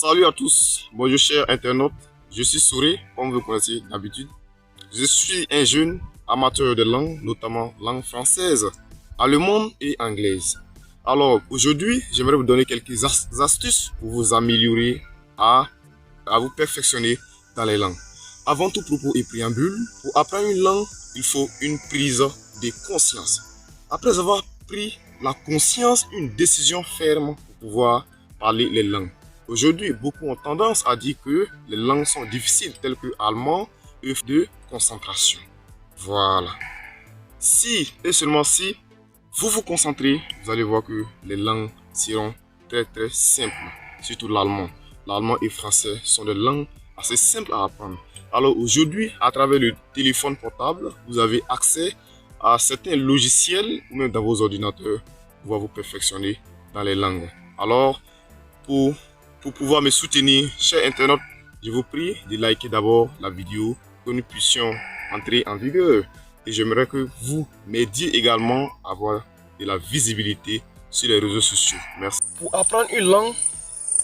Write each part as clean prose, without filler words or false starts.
Salut à tous, bonjour chers internautes, je suis Souré, comme vous connaissez d'habitude. Je suis un jeune amateur de langue, notamment langue française, allemande et anglaise. Alors aujourd'hui, j'aimerais vous donner quelques astuces pour vous améliorer, à vous perfectionner dans les langues. Avant tout propos et préambule, pour apprendre une langue, il faut une prise de conscience. Après avoir pris la conscience, une décision ferme pour pouvoir parler les langues. Aujourd'hui, beaucoup ont tendance à dire que les langues sont difficiles, telles que l'allemand et de concentration. Voilà. Si et seulement si vous vous concentrez, vous allez voir que les langues seront très simples, surtout l'allemand. L'allemand et le français sont des langues assez simples à apprendre. Alors aujourd'hui, à travers le téléphone portable, vous avez accès à certains logiciels ou même dans vos ordinateurs pour pouvoir vous perfectionner dans les langues. Alors, pour pouvoir me soutenir, chers internautes, je vous prie de liker d'abord la vidéo pour que nous puissions entrer en vigueur. Et j'aimerais que vous m'aidiez également à avoir de la visibilité sur les réseaux sociaux. Merci. Pour apprendre une langue,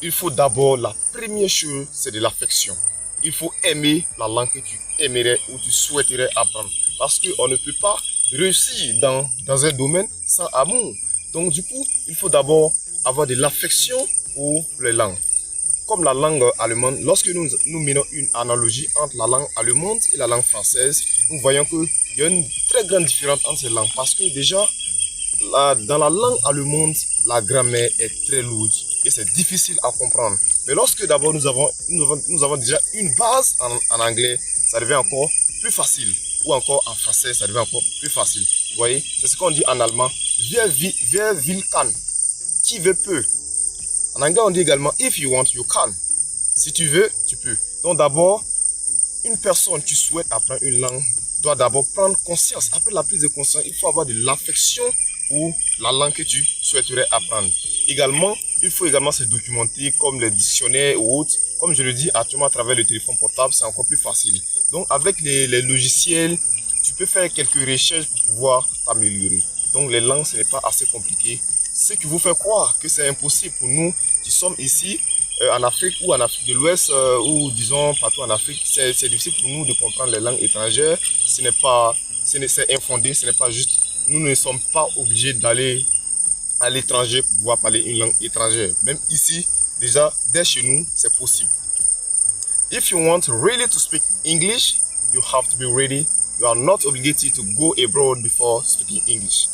il faut d'abord, la première chose, c'est de l'affection. Il faut aimer la langue que tu aimerais ou tu souhaiterais apprendre. Parce qu'on ne peut pas réussir dans un domaine sans amour. Donc du coup, il faut d'abord avoir de l'affection pour les langues. Comme la langue allemande, lorsque nous menons une analogie entre la langue allemande et la langue française, nous voyons qu'il y a une très grande différence entre ces langues. Parce que déjà, dans la langue allemande, la grammaire est très lourde et c'est difficile à comprendre. Mais lorsque d'abord nous avons déjà une base en anglais, ça devient encore plus facile. Ou encore en français, ça devient encore plus facile. Vous voyez, c'est ce qu'on dit en allemand. Wer will kann. Qui veut peut. En anglais, on dit également if you want, you can. Si tu veux, tu peux. Donc d'abord, une personne qui souhaite apprendre une langue doit d'abord prendre conscience. Après la prise de conscience, il faut avoir de l'affection pour la langue que tu souhaiterais apprendre. Également, il faut également se documenter comme les dictionnaires ou autres. Comme je le dis actuellement à travers le téléphone portable, c'est encore plus facile. Donc avec les logiciels, tu peux faire quelques recherches pour pouvoir t'améliorer. Donc les langues, ce n'est pas assez compliqué. Ce qui vous fait croire que c'est impossible pour nous qui sommes ici en Afrique ou en Afrique de l'Ouest ou disons partout en Afrique, c'est difficile pour nous de comprendre les langues étrangères. C'est infondé, ce n'est pas juste. Nous ne sommes pas obligés d'aller à l'étranger pour pouvoir parler une langue étrangère. Même ici, déjà, dès chez nous, c'est possible. If you want really to speak English, you have to be ready. You are not obligated to go abroad before speaking English.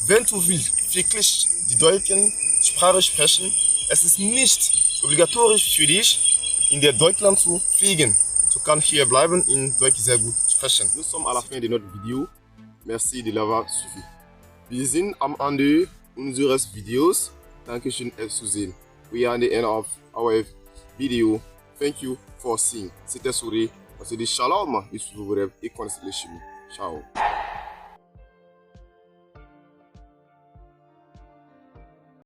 Wenn du wirklich die deutsche Sprache sprechen, es ist nicht obligatorisch für dich, in der Deutschland zu fliegen. Du kannst hier bleiben in Deutsch sehr gut sprechen. Nous sommes à la fin de notre vidéo. Merci de l'avoir suivi. Wir sind am Ende unseres Videos. Dankeschön fürs Zusehen. We are at the end of our video. Thank you for seeing. C'était Souré. On se dit shalom et suivez vos rêves et connaissez les chemins. Ciao.